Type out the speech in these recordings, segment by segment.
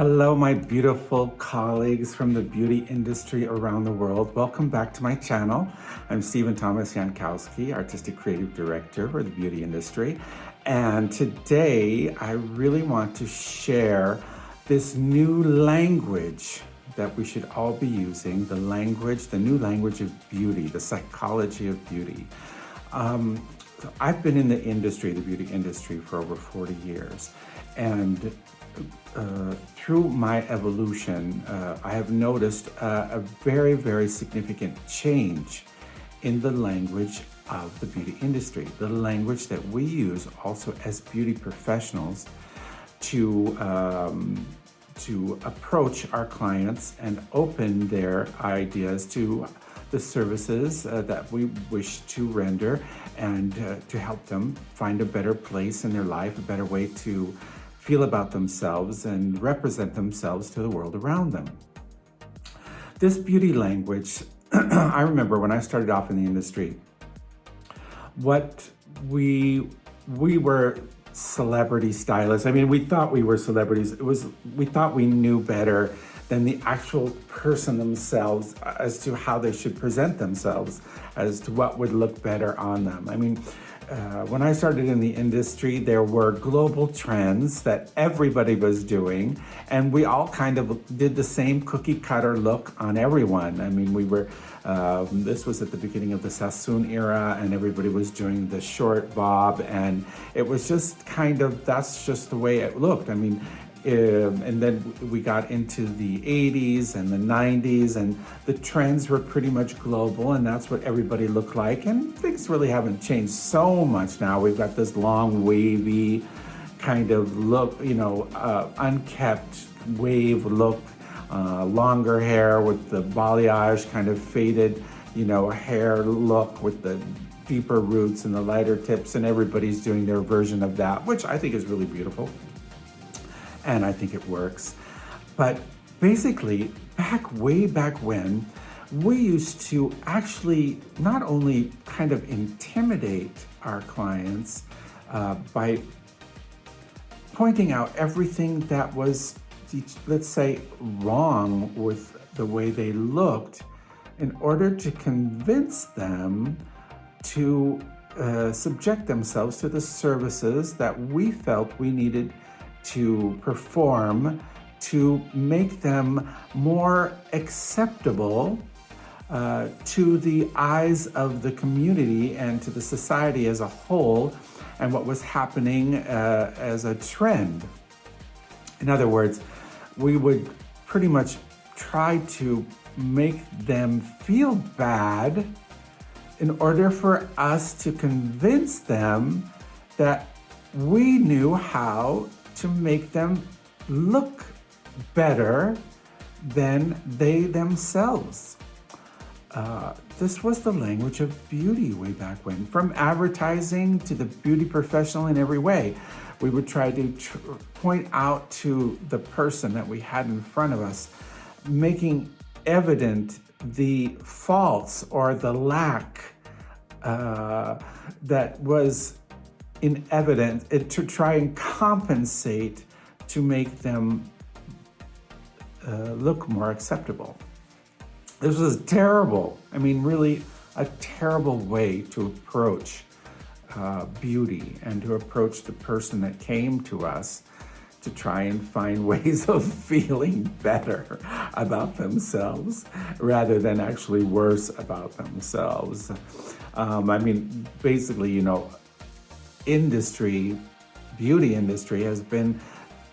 Hello, my beautiful colleagues from the beauty industry around the world. Welcome back to my channel. I'm Stephen Thomas Jankowski, Artistic Creative Director for the beauty industry. And today I really want to share this new language that we should all be using, the new language of beauty, the psychology of beauty. So I've been in the industry, the beauty industry, for over 40 years. And through my evolution, I have noticed a very, very significant change in the language of the beauty industry, the language that we use also as beauty professionals to approach our clients and open their ideas to the services that we wish to render and to help them find a better place in their life, a better way to feel about themselves and represent themselves to the world around them. This beauty language, I remember when I started off in the industry, what we were celebrity stylists. I mean, we thought we were celebrities. We thought we knew better than the actual person themselves as to how they should present themselves, as to what would look better on them. I mean, when I started in the industry, there were global trends that everybody was doing, and we all kind of did the same cookie cutter look on everyone. I mean, this was at the beginning of the Sassoon era, and everybody was doing the short bob, and it was just that's just the way it looked. I mean, and then we got into the 80s and the 90s, and the trends were pretty much global, and that's what everybody looked like. And things really haven't changed so much now. We've got this long, wavy kind of look, unkept wave look, longer hair with the balayage kind of faded, hair look with the deeper roots and the lighter tips, and everybody's doing their version of that, which I think is really beautiful. And I think it works. But basically, way back when, we used to actually not only kind of intimidate our clients by pointing out everything that was, let's say, wrong with the way they looked, in order to convince them to subject themselves to the services that we felt we needed to perform to make them more acceptable to the eyes of the community and to the society as a whole, and what was happening as a trend. In other words, we would pretty much try to make them feel bad in order for us to convince them that we knew how to make them look better than they themselves. This was the language of beauty way back when. From advertising to the beauty professional in every way, we would try to point out to the person that we had in front of us, making evident the faults or the lack that was in evidence, to try and compensate to make them look more acceptable. This was terrible. I mean, really a terrible way to approach beauty and to approach the person that came to us to try and find ways of feeling better about themselves rather than actually worse about themselves. I mean, basically, beauty industry has been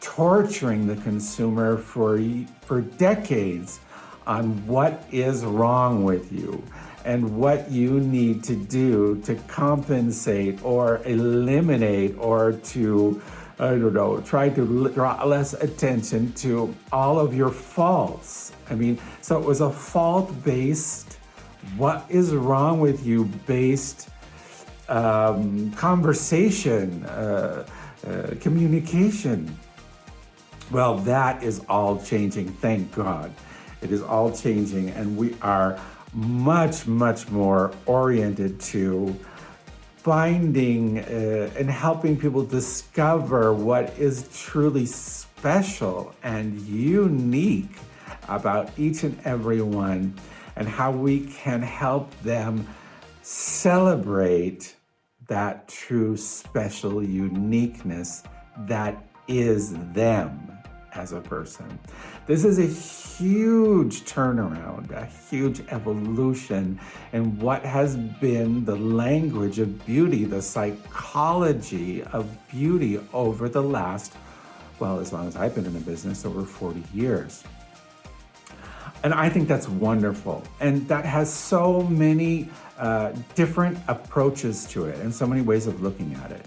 torturing the consumer for decades on what is wrong with you and what you need to do to compensate or eliminate or to, try to draw less attention to all of your faults. I mean, so it was a fault-based, what is wrong with you based conversation, communication. Well, that is all changing, thank God. It is all changing, and we are much, much more oriented to finding and helping people discover what is truly special and unique about each and every one, and how we can help them celebrate that true special uniqueness that is them as a person. This is a huge turnaround, a huge evolution in what has been the language of beauty, the psychology of beauty over the last, well, as long as I've been in the business, over 40 years. And I think that's wonderful. And that has so many different approaches to it and so many ways of looking at it.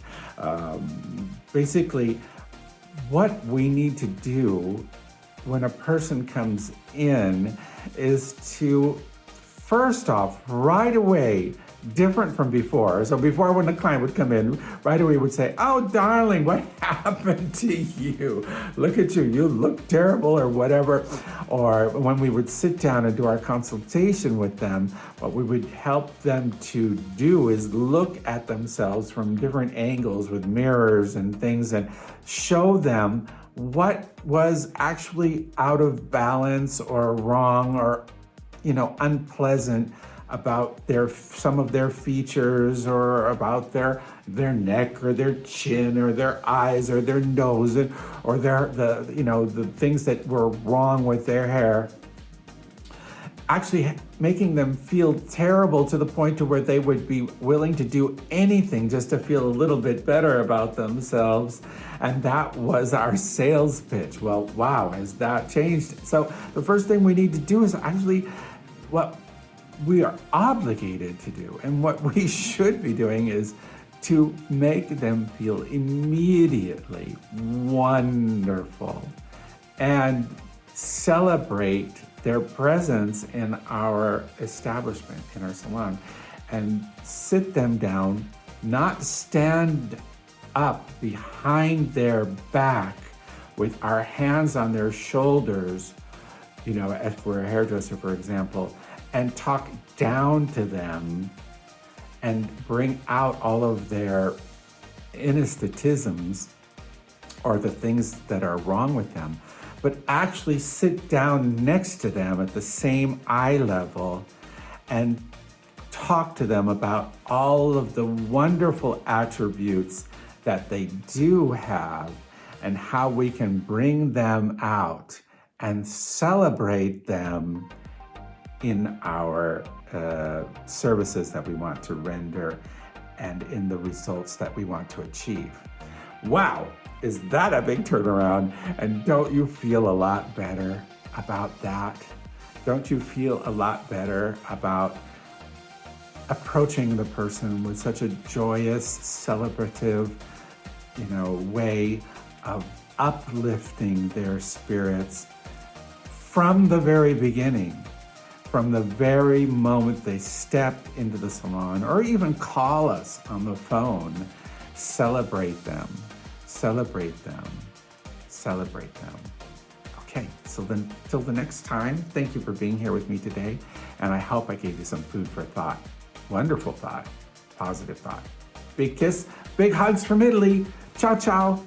Basically, what we need to do when a person comes in is to, first off, right away, different from before. So before, when the client would come in, right away would say, "Oh, darling, what happened to you? Look at you, you look terrible," or whatever. Or when we would sit down and do our consultation with them, what we would help them to do is look at themselves from different angles with mirrors and things, and show them what was actually out of balance or wrong or, unpleasant about some of their features, or about their neck or their chin or their eyes or their nose, or the things that were wrong with their hair. Actually making them feel terrible to the point to where they would be willing to do anything just to feel a little bit better about themselves. And that was our sales pitch. Well, wow, has that changed? So the first thing we need to do is actually what we are obligated to do, and what we should be doing, is to make them feel immediately wonderful and celebrate their presence in our establishment, in our salon, and sit them down, not stand up behind their back with our hands on their shoulders, if we're a hairdresser, for example, and talk down to them and bring out all of their anesthetisms or the things that are wrong with them, but actually sit down next to them at the same eye level and talk to them about all of the wonderful attributes that they do have, and how we can bring them out and celebrate them in our services that we want to render and in the results that we want to achieve. Wow, is that a big turnaround? And don't you feel a lot better about that? Don't you feel a lot better about approaching the person with such a joyous, celebrative, way of uplifting their spirits from the very beginning? From the very moment they step into the salon, or even call us on the phone, celebrate them, celebrate them, celebrate them. Okay, so then till the next time, thank you for being here with me today, and I hope I gave you some food for thought. Wonderful thought, positive thought. Big kiss, big hugs from Italy. Ciao, ciao.